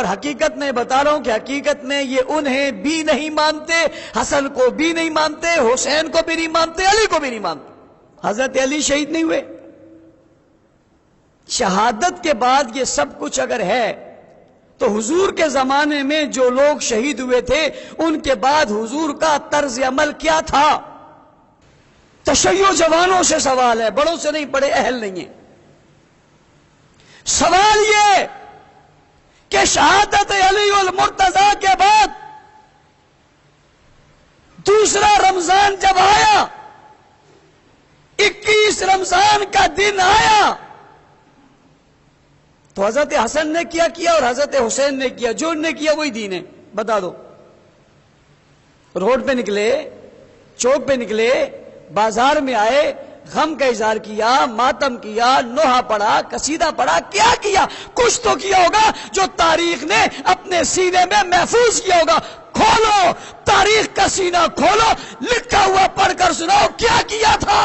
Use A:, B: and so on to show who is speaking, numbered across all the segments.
A: اور حقیقت میں بتا رہا ہوں کہ حقیقت میں یہ انہیں بھی نہیں مانتے، حسن کو بھی نہیں مانتے، حسین کو بھی نہیں مانتے، علی کو بھی نہیں مانتے۔ حضرت علی شہید نہیں ہوئے؟ شہادت کے بعد یہ سب کچھ اگر ہے تو حضور کے زمانے میں جو لوگ شہید ہوئے تھے ان کے بعد حضور کا طرز عمل کیا تھا؟ تشیع جوانوں سے سوال ہے، بڑوں سے نہیں، بڑے اہل نہیں ہیں۔ سوال یہ کہ شہادت علی المرتضی کے بعد دوسرا رمضان جب آیا، 21 رمضان کا دن آیا، تو حضرت حسن نے کیا اور حضرت حسین نے کیا، جو انہوں نے کیا وہی دین ہے، بتا دو۔ روڈ پہ نکلے، چوک پہ نکلے، بازار میں آئے، غم کا اظہار کیا، ماتم کیا، نوحہ پڑھا، قصیدہ پڑھا، کیا کچھ تو کیا ہوگا جو تاریخ نے اپنے سینے میں محفوظ کیا ہوگا۔ کھولو تاریخ کا سینہ، کھولو، لکھا ہوا پڑھ کر سناؤ کیا کیا تھا۔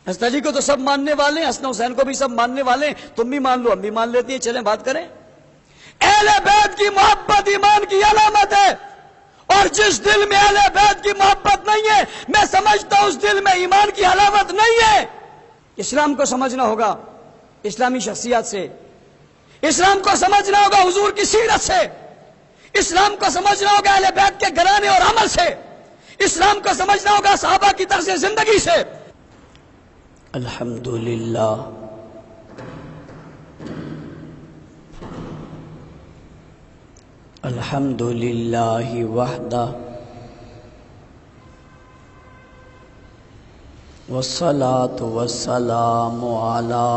A: حسن علی کو تو سب ماننے والے ہیں، حسن حسین کو بھی سب ماننے والے ہیں، تم بھی مان لو، ہم بھی مان لیتے ہیں، چلیں بات کریں۔ اہل بیت کی محبت ایمان کی علامت ہے، اور جس دل میں اہل بیت کی محبت نہیں ہے، میں سمجھتا ہوں اس دل میں ایمان کی علامت نہیں ہے۔ اسلام کو سمجھنا ہوگا اسلامی شخصیات سے، اسلام کو سمجھنا ہوگا حضور کی سیرت سے، اسلام کو سمجھنا ہوگا اہل بیت کے گھرانے اور عمل سے، اسلام کو سمجھنا ہوگا صحابہ کی طرز زندگی سے۔ الحمدللہ الحمدللہ وحدہ والصلاة والسلام علی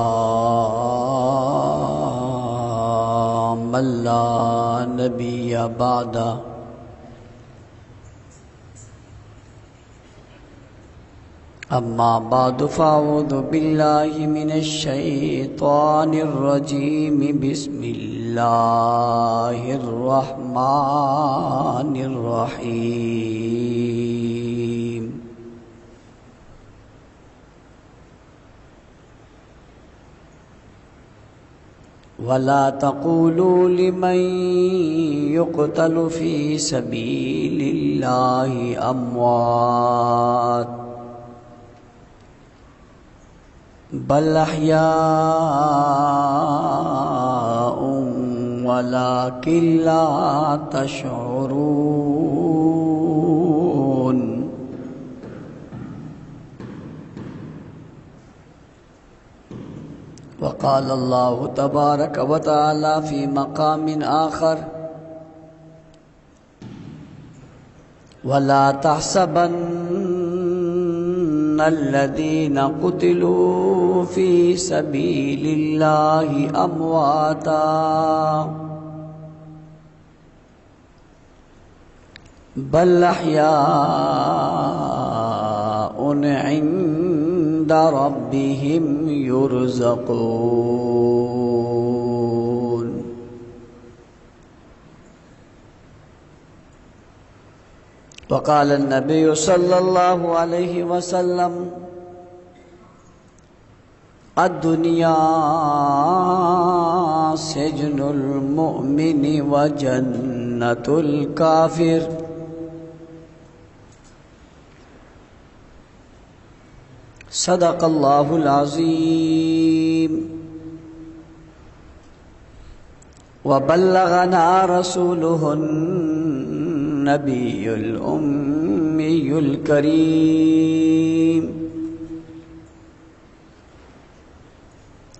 A: من لا نبی بعدہ۔ اما بعد فاعوذ باللہ من الشیطان الرجیم، بسم اللہ الرحمن الرحیم۔ ولا تقولوا لمن يقتل في سبيل الله اموات بل احیاء ولكن لا تشعرون۔ وقال الله تبارك وتعالى في مقام آخر: ولا تحسبن الذين قتلوا في سبيل الله أمواتا بل أحياء عند ربهم يرزقون۔ وقال النبي صلى الله عليه وسلم: الدنيا سجن المؤمن وجنة الكافر۔ صدق اللہ العظیم وبلغنا رسوله النبی الأمی الکریم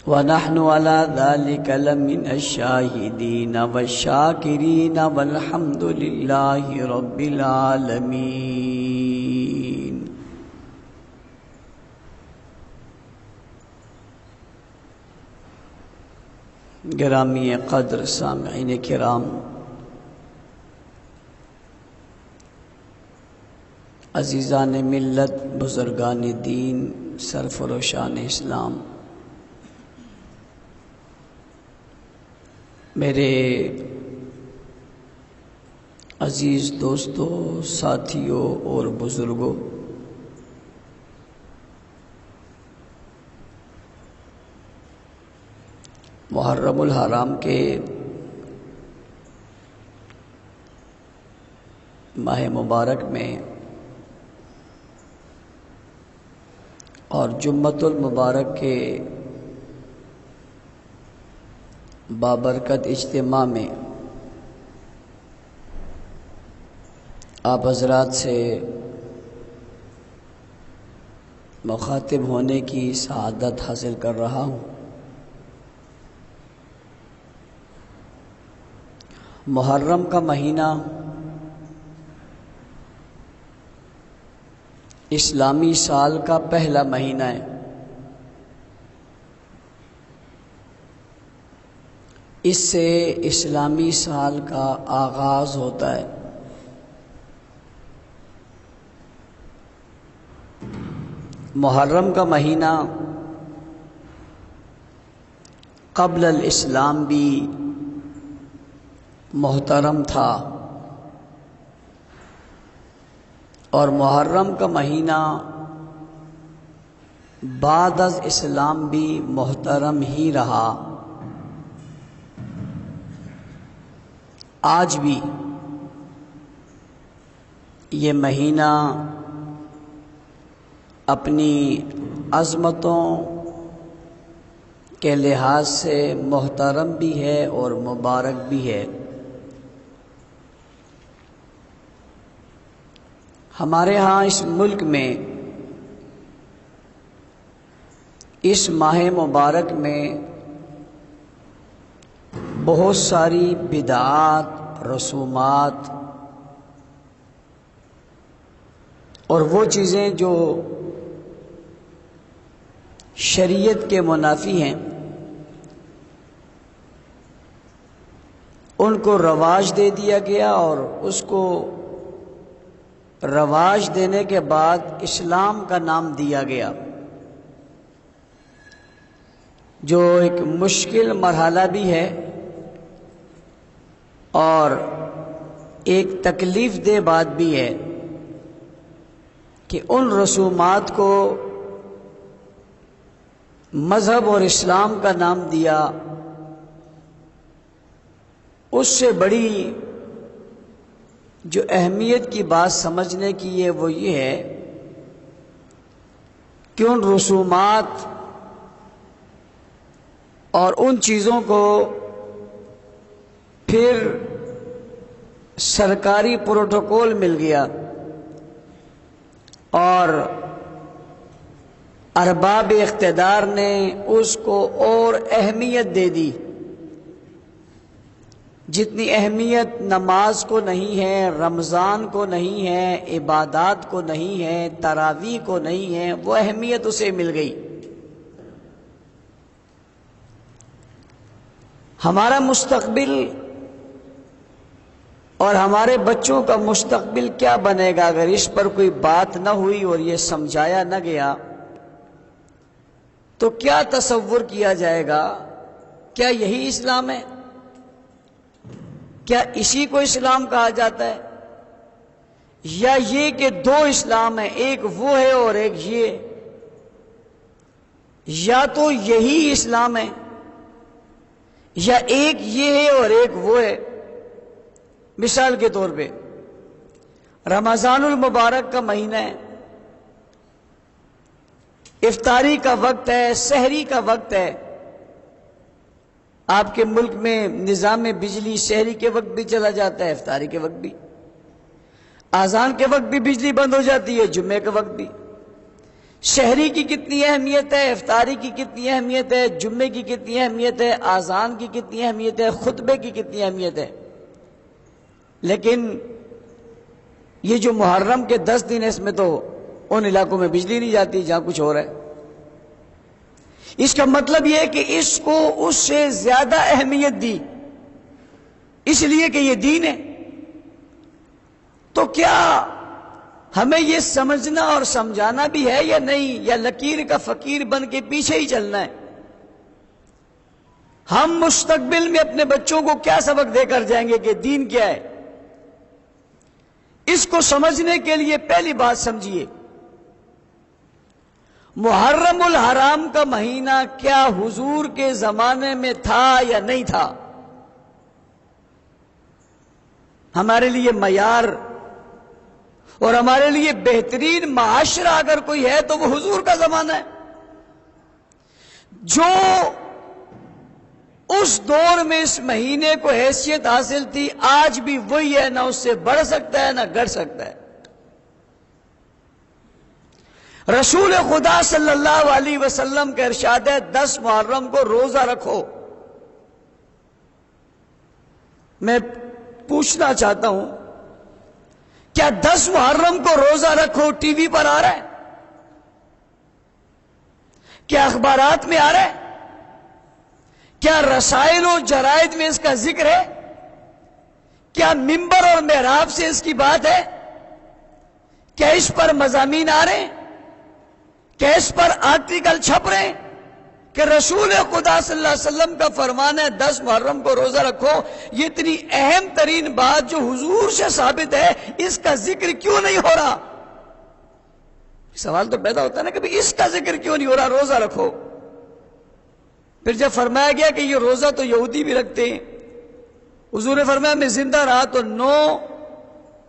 A: ونحن على ذلك لمن الشاہدین والشاکرین والحمد للہ رب العالمین۔ گرامی قدر سامعین کرام، عزیزان ملت، بزرگان دین، سرفروشان اسلام، میرے عزیز دوستوں، ساتھیوں اور بزرگوں، محرم الحرام کے ماہ مبارک میں اور جمعۃ المبارک کے بابرکت اجتماع میں آپ حضرات سے مخاطب ہونے کی سعادت حاصل کر رہا ہوں۔ محرم کا مہینہ اسلامی سال کا پہلا مہینہ ہے۔ اس سے اسلامی سال کا آغاز ہوتا ہے۔ محرم کا مہینہ قبل الاسلام بھی محترم تھا، اور محرم کا مہینہ بعد از اسلام بھی محترم ہی رہا۔ آج بھی یہ مہینہ اپنی عظمتوں کے لحاظ سے محترم بھی ہے اور مبارک بھی ہے۔ ہمارے ہاں اس ملک میں اس ماہ مبارک میں بہت ساری بدعات، رسومات اور وہ چیزیں جو شریعت کے منافی ہیں ان کو رواج دے دیا گیا، اور اس کو رواج دینے کے بعد اسلام کا نام دیا گیا، جو ایک مشکل مرحلہ بھی ہے اور ایک تکلیف دہ بات بھی ہے کہ ان رسومات کو مذہب اور اسلام کا نام دیا۔ اس سے بڑی جو اہمیت کی بات سمجھنے کی ہے وہ یہ ہے کہ ان رسومات اور ان چیزوں کو پھر سرکاری پروٹوکول مل گیا اور ارباب اقتدار نے اس کو اور اہمیت دے دی، جتنی اہمیت نماز کو نہیں ہے، رمضان کو نہیں ہے، عبادات کو نہیں ہے، تراویح کو نہیں ہے، وہ اہمیت اسے مل گئی۔ ہمارا مستقبل اور ہمارے بچوں کا مستقبل کیا بنے گا اگر اس پر کوئی بات نہ ہوئی اور یہ سمجھایا نہ گیا؟ تو کیا تصور کیا جائے گا؟ کیا یہی اسلام ہے؟ کیا اسی کو اسلام کہا جاتا ہے؟ یا یہ کہ دو اسلام ہیں، ایک وہ ہے اور ایک یہ؟ یا تو یہی اسلام ہے یا ایک یہ ہے اور ایک وہ ہے۔ مثال کے طور پہ رمضان المبارک کا مہینہ ہے، افطاری کا وقت ہے، سحری کا وقت ہے۔ آپ کے ملک میں نظام بجلی سحری کے وقت بھی چلا جاتا ہے، افطاری کے وقت بھی، اذان کے وقت بھی بجلی بند ہو جاتی ہے، جمعے کے وقت بھی۔ سحری کی کتنی اہمیت ہے، افطاری کی کتنی اہمیت ہے، جمعے کی کتنی اہمیت ہے، اذان کی کتنی اہمیت ہے، خطبے کی کتنی اہمیت ہے۔ لیکن یہ جو محرم کے 10 دن ہے، اس میں تو ان علاقوں میں بجلی نہیں جاتی جہاں کچھ ہو رہا ہے۔ اس کا مطلب یہ ہے کہ اس کو اس سے زیادہ اہمیت دی، اس لیے کہ یہ دین ہے۔ تو کیا ہمیں یہ سمجھنا اور سمجھانا بھی ہے یا نہیں، یا لکیر کا فقیر بن کے پیچھے ہی چلنا ہے؟ ہم مستقبل میں اپنے بچوں کو کیا سبق دے کر جائیں گے کہ دین کیا ہے؟ اس کو سمجھنے کے لیے پہلی بات سمجھیے، محرم الحرام کا مہینہ کیا حضور کے زمانے میں تھا یا نہیں تھا؟ ہمارے لیے معیار اور ہمارے لیے بہترین معاشرہ اگر کوئی ہے تو وہ حضور کا زمانہ ہے. جو اس دور میں اس مہینے کو حیثیت حاصل تھی آج بھی وہی ہے، نہ اس سے بڑھ سکتا ہے نہ گھٹ سکتا ہے. رسول خدا صلی اللہ علیہ وسلم کا ارشاد ہے 10 محرم کو روزہ رکھو. میں پوچھنا چاہتا ہوں کیا 10 محرم کو روزہ رکھو ٹی وی پر آ رہا ہے؟ کیا اخبارات میں آ رہا ہے؟ کیا رسائل و جرائد میں اس کا ذکر ہے؟ کیا ممبر اور محراب سے اس کی بات ہے؟ کیا اس پر مضامین آ رہے ہیں؟ کیا اس پر آرٹیکل چھپ رہے ہیں کہ رسول خدا صلی اللہ علیہ وسلم کا فرمان ہے 10 محرم کو روزہ رکھو؟ یہ اتنی اہم ترین بات جو حضور سے ثابت ہے، اس کا ذکر کیوں نہیں ہو رہا؟ سوال تو پیدا ہوتا ہے نا کہ بھئی اس کا ذکر کیوں نہیں ہو رہا، روزہ رکھو. پھر جب فرمایا گیا کہ یہ روزہ تو یہودی بھی رکھتے ہیں، حضور نے فرمایا میں زندہ رہا تو 9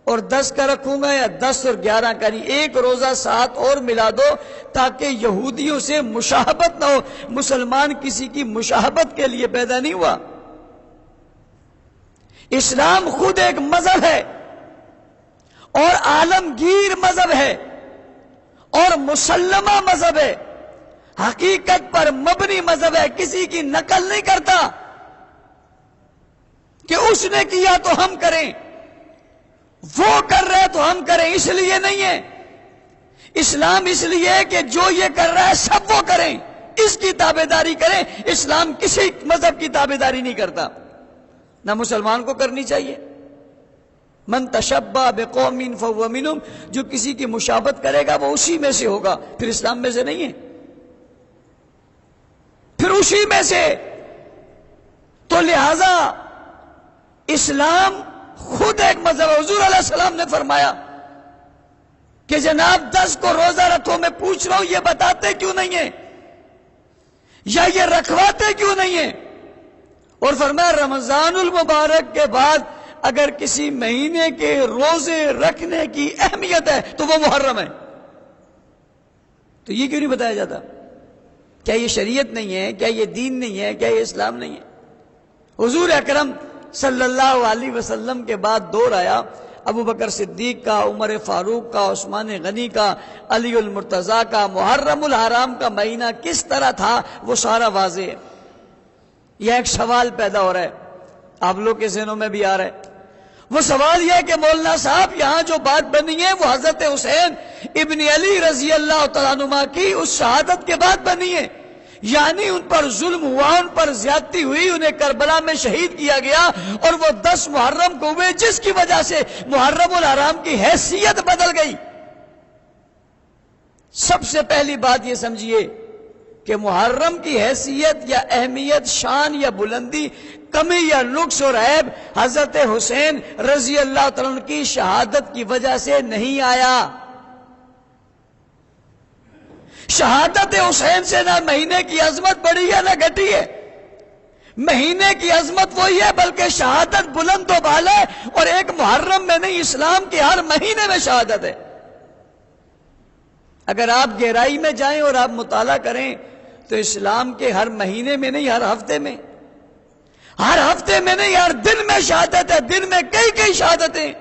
A: اور 10 کا رکھوں گا یا 10 اور 11 کا نہیں، ایک روزہ 7 اور ملا دو تاکہ یہودیوں سے مشابہت نہ ہو. مسلمان کسی کی مشابہت کے لیے پیدا نہیں ہوا. اسلام خود ایک مذہب ہے اور عالمگیر مذہب ہے اور مسلمہ مذہب ہے، حقیقت پر مبنی مذہب ہے. کسی کی نقل نہیں کرتا کہ اس نے کیا تو ہم کریں، وہ کر رہے تو ہم کریں، اس لیے نہیں ہے. اسلام اس لیے ہے کہ جو یہ کر رہا ہے سب وہ کریں، اس کی تابعداری کریں. اسلام کسی مذہب کی تابعداری نہیں کرتا، نہ مسلمان کو کرنی چاہیے. من تشبہ بقوم فہو منہم، جو کسی کی مشابہت کرے گا وہ اسی میں سے ہوگا. پھر اسلام میں سے نہیں ہے، پھر اسی میں سے. تو لہذا اسلام خود ایک مذہب. حضور علیہ السلام نے فرمایا کہ جناب 10 کو روزہ رکھو. میں پوچھ رہا ہوں یہ بتاتے کیوں نہیں ہیں یا یہ رکھواتے کیوں نہیں ہیں؟ اور فرمایا رمضان المبارک کے بعد اگر کسی مہینے کے روزے رکھنے کی اہمیت ہے تو وہ محرم ہے. تو یہ کیوں نہیں بتایا جاتا؟ کیا یہ شریعت نہیں ہے؟ کیا یہ دین نہیں ہے؟ کیا یہ اسلام نہیں ہے؟ حضور اکرم صلی اللہ علیہ وسلم کے بعد دور آیا ابو بکر صدیق کا، عمر فاروق کا، عثمان غنی کا، علی المرتضیٰ کا. محرم الحرام کا مہینہ کس طرح تھا وہ سارا واضح ہے. یہ ایک سوال پیدا ہو رہا ہے، آپ لوگ کے ذہنوں میں بھی آ رہا ہے. وہ سوال یہ ہے کہ مولانا صاحب یہاں جو بات بنی ہے وہ حضرت حسین ابن علی رضی اللہ تعالیٰ عنہ کی اس شہادت کے بعد بنی ہے، یعنی ان پر ظلم ہوا، ان پر زیادتی ہوئی، انہیں کربلا میں شہید کیا گیا اور وہ 10 محرم کو ہوئے جس کی وجہ سے محرم الحرام کی حیثیت بدل گئی. سب سے پہلی بات یہ سمجھیے کہ محرم کی حیثیت یا اہمیت، شان یا بلندی، کمی یا نقص اور عیب حضرت حسین رضی اللہ تعالیٰ عنہ کی شہادت کی وجہ سے نہیں آیا. شہادت حسین سے نہ مہینے کی عظمت بڑھی ہے نہ گھٹی ہے. مہینے کی عظمت وہی ہے بلکہ شہادت بلند و بالا ہے، اور ایک محرم میں نہیں، اسلام کے ہر مہینے میں شہادت ہے. اگر آپ گہرائی میں جائیں اور آپ مطالعہ کریں تو اسلام کے ہر مہینے میں نہیں، ہر ہفتے میں، ہر ہفتے میں نہیں، ہر دن میں شہادت ہے. دن میں کئی کئی شہادتیں.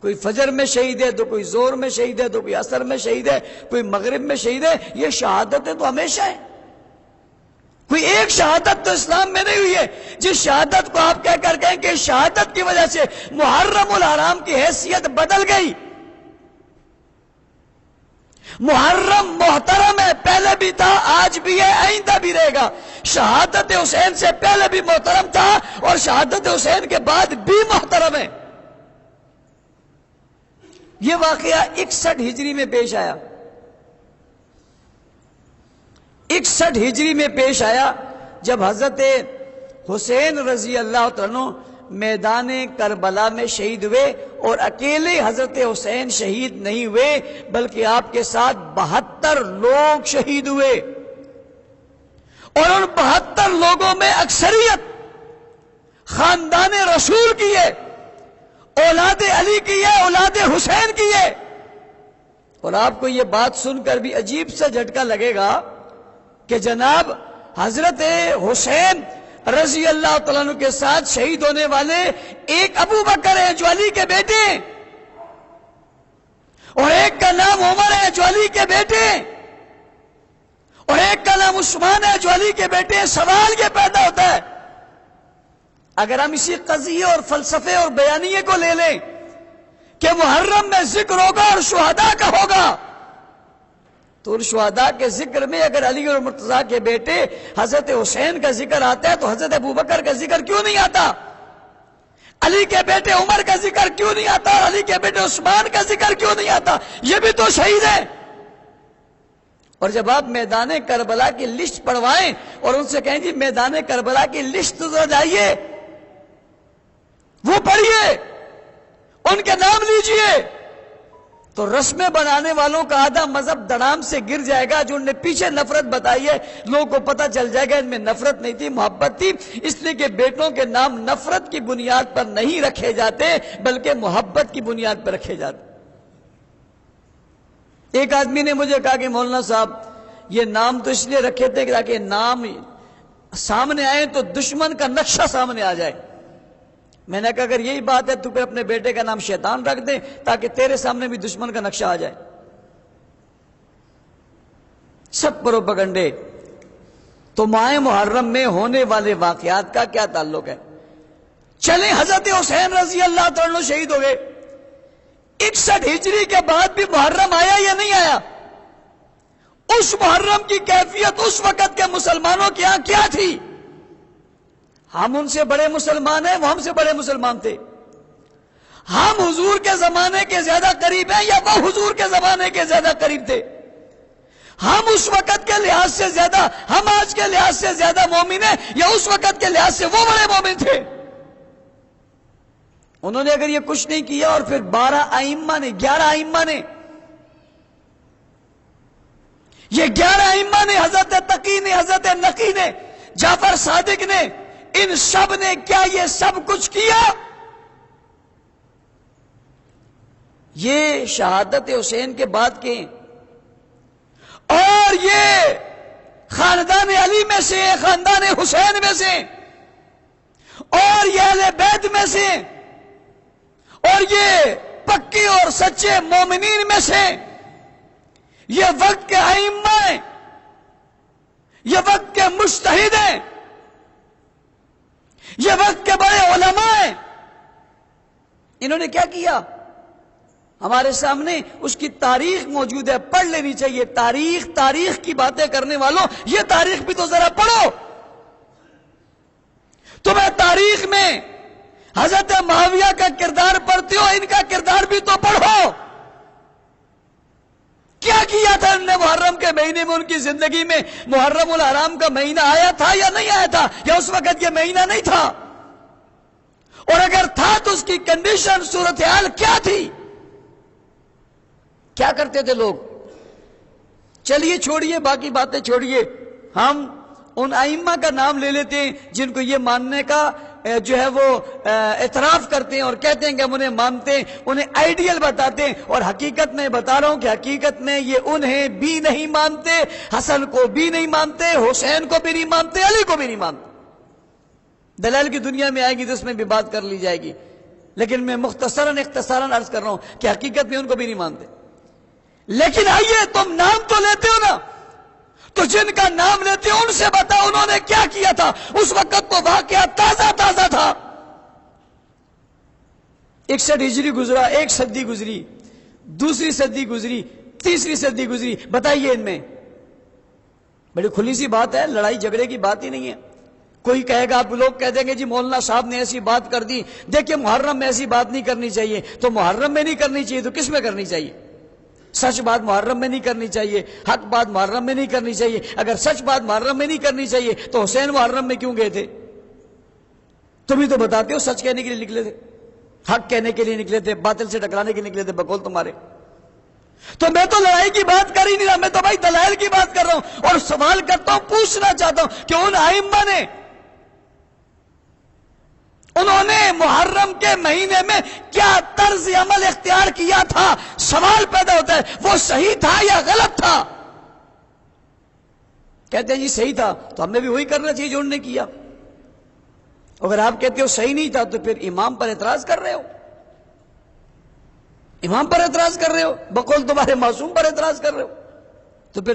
A: کوئی فجر میں شہید ہے تو کوئی زور میں شہید ہے تو کوئی عصر میں شہید ہے، کوئی مغرب میں شہید ہے. یہ شہادتیں تو ہمیشہ ہیں. کوئی ایک شہادت تو اسلام میں نہیں ہوئی ہے جس شہادت کو آپ کہہ کر کہیں کہ شہادت کی وجہ سے محرم الحرام کی حیثیت بدل گئی. محرم محترم ہے، پہلے بھی تھا، آج بھی ہے، آئندہ بھی رہے گا. شہادت حسین سے پہلے بھی محترم تھا اور شہادت حسین کے بعد بھی محترم ہے. یہ واقعہ 61 ہجری میں پیش آیا. 61 ہجری میں پیش آیا جب حضرت حسین رضی اللہ عنہ میدان کربلا میں شہید ہوئے، اور اکیلے حضرت حسین شہید نہیں ہوئے بلکہ آپ کے ساتھ 72 لوگ شہید ہوئے، اور ان 72 لوگوں میں اکثریت خاندان رسول کی ہے اولاد علی کی ہے، اولاد حسین کی ہے۔ اور آپ کو یہ بات سن کر بھی عجیب سا جھٹکا لگے گا کہ جناب حضرت حسین رضی اللہ تعالیٰ عنہ کے ساتھ شہید ہونے والے ایک ابو بکر ہیں جو علی کے بیٹے ہیں، اور ایک کا نام عمر ہے جو علی کے بیٹے ہیں، اور ایک کا نام عثمان ہے جو علی کے بیٹے ہیں۔ سوال یہ پیدا ہوتا ہے، اگر ہم اسی قضیے اور فلسفے اور بیانیے کو لے لیں کہ محرم میں ذکر ہوگا اور شہداء کا ہوگا، تو ان شہداء کے ذکر میں اگر علی اور مرتضیٰ کے بیٹے حضرت حسین کا ذکر آتا ہے تو حضرت ابوبکر کا ذکر کیوں نہیں آتا؟ علی کے بیٹے عمر کا ذکر کیوں نہیں آتا؟ اور علی کے بیٹے عثمان کا ذکر کیوں نہیں آتا؟ یہ بھی تو شہید ہیں۔ اور جب آپ میدان کربلا کی لسٹ پڑھوائیں اور ان سے کہیں جی میدان کربلا کی لسٹ لائیے، وہ پڑھیے، ان کے نام لیجئے، تو رسمیں بنانے والوں کا آدھا مذہب دڑام سے گر جائے گا۔ جو انہوں نے پیچھے نفرت بتائی ہے لوگوں کو پتہ چل جائے گا ان میں نفرت نہیں تھی، محبت تھی، اس لیے کہ بیٹوں کے نام نفرت کی بنیاد پر نہیں رکھے جاتے بلکہ محبت کی بنیاد پر رکھے جاتے۔ ایک آدمی نے مجھے کہا کہ مولانا صاحب یہ نام تو اس لیے رکھے تھے کہ تاکہ نام سامنے آئے تو دشمن کا نقشہ سامنے آ جائے۔ میں نے کہا اگر یہی بات ہے تو پھر اپنے بیٹے کا نام شیطان رکھ دیں تاکہ تیرے سامنے بھی دشمن کا نقشہ آ جائے۔ سب پروپیگنڈے۔ تو ماہ محرم میں ہونے والے واقعات کا کیا تعلق ہے؟ چلیں حضرت حسین رضی اللہ تعالیٰ عنہ شہید ہو گئے، 61 ہجری کے بعد بھی محرم آیا یا نہیں آیا؟ اس محرم کی کیفیت اس وقت کے مسلمانوں کے ہاں کیا تھی؟ ہم ان سے بڑے مسلمان ہیں، وہ ہم سے بڑے مسلمان تھے۔ ہم حضور کے زمانے کے زیادہ قریب ہیں یا وہ حضور کے زمانے کے زیادہ قریب تھے؟ ہم اس وقت کے لحاظ سے زیادہ، ہم آج کے لحاظ سے زیادہ مومن ہیں یا اس وقت کے لحاظ سے وہ بڑے مومن تھے؟ انہوں نے اگر یہ کچھ نہیں کیا اور پھر 12 ائمہ نے، 11 ائمہ نے، یہ 11 ائمہ نے، حضرت تقی نے، حضرت نقی نے، جعفر صادق نے، ان سب نے کیا یہ سب کچھ کیا؟ یہ شہادت حسین کے بعد کے، اور یہ خاندان علی میں سے، خاندان حسین میں سے، اور یہ اہل بیت میں سے، اور یہ پکے اور سچے مومنین میں سے، یہ وقت کے ائمہ ہیں، یہ وقت کے مجتہد ہیں، یہ وقت کے بڑے علماء ہیں۔ انہوں نے کیا کیا؟ ہمارے سامنے اس کی تاریخ موجود ہے، پڑھ لینی چاہیے۔ تاریخ کی باتیں کرنے والوں یہ تاریخ بھی تو ذرا پڑھو۔ تمہیں تاریخ میں حضرت معاویہ کا کردار پڑھتے ہو، ان کا کردار بھی تو پڑھو۔ کیا کیا تھا انہوں نے محرم کے مہینے میں؟ ان کی زندگی میں محرم الحرام کا مہینہ آیا تھا یا نہیں آیا تھا؟ یا اس وقت یہ مہینہ نہیں تھا؟ اور اگر تھا تو اس کی کنڈیشن، صورتحال کیا تھی؟ کیا کرتے تھے لوگ؟ چلیے چھوڑیے، باقی باتیں چھوڑیے، ہم ان ائمہ کا نام لے لیتے ہیں جن کو یہ ماننے کا جو ہے وہ اعتراف کرتے ہیں اور کہتے ہیں کہ ہم انہیں مانتے ہیں، انہیں آئیڈیل بتاتے ہیں، اور حقیقت میں بتا رہا ہوں کہ حقیقت میں یہ انہیں بھی نہیں مانتے، حسن کو بھی نہیں مانتے، حسین کو بھی نہیں مانتے، علی کو بھی نہیں مانتے۔ دلائل کی دنیا میں آئے گی تو اس میں بھی بات کر لی جائے گی، لیکن میں اختصاراً عرض کر رہا ہوں کہ حقیقت میں ان کو بھی نہیں مانتے۔ لیکن آئیے، تم نام تو لیتے ہو نا، تو جن کا نام لیتے ہو ان سے بتاؤ انہوں نے کیا کیا تھا؟ اس وقت تو واقعہ تازہ تھا۔ 61 ہجری گزرا، ایک صدی گزری، دوسری صدی گزری، تیسری صدی گزری، بتائیے ان میں بڑی کھلی سی بات ہے، لڑائی جھگڑے کی بات ہی نہیں ہے۔ کوئی کہے گا، آپ لوگ کہہ دیں گے جی مولانا صاحب نے ایسی بات کر دی، دیکھیں محرم میں ایسی بات نہیں کرنی چاہیے، تو محرم میں نہیں کرنی چاہیے تو کس میں کرنی چاہیے؟ سچ بات محرم میں نہیں کرنی چاہیے، حق بات محرم میں نہیں کرنی چاہیے۔ اگر سچ بات محرم میں نہیں کرنی چاہیے تو حسین محرم میں کیوں گئے تھے؟ تم ہی تو بتاتے ہو سچ کہنے کے لیے نکلے تھے، حق کہنے کے لیے نکلے تھے، باطل سے ٹکرانے کے نکلے تھے بقول تمہارے۔ تو میں تو لڑائی کی بات کر ہی نہیں رہا، میں تو بھائی دلائل کی بات کر رہا ہوں، اور سوال کرتا ہوں، پوچھنا چاہتا ہوں کہ ان ائمہ نے، انہوں نے محرم کے مہینے میں کیا طرز عمل اختیار کیا تھا؟ سوال پیدا ہوتا ہے وہ صحیح تھا یا غلط تھا؟ کہتے ہیں جی صحیح تھا، تو ہمیں بھی وہی کرنا چاہیے جو انہوں نے کیا۔ اگر آپ کہتے ہو صحیح نہیں تھا تو پھر امام پر اعتراض کر رہے ہو، امام پر اعتراض کر رہے ہو، بقول تمہارے معصوم پر اعتراض کر رہے ہو، تو پھر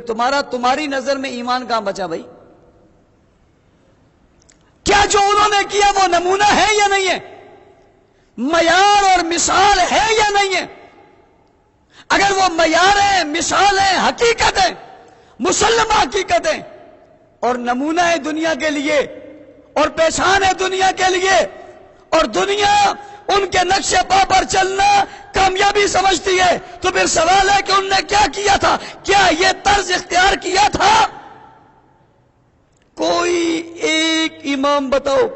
A: تمہاری نظر میں ایمان کہاں بچا بھائی؟ کیا جو انہوں نے کیا وہ نمونہ ہے یا نہیں ہے؟ معیار اور مثال ہے یا نہیں ہے؟ اگر وہ معیار ہے، مثال ہے، حقیقت ہے، مسلمہ حقیقت ہے اور نمونہ ہے دنیا کے لیے اور پہچان ہے دنیا کے لیے، اور دنیا ان کے نقش پا پر چلنا کامیابی سمجھتی ہے، تو پھر سوال ہے کہ انہوں نے کیا کیا تھا؟ کیا یہ طرز اختیار کیا تھا؟ کوئی ایک امام بتاؤ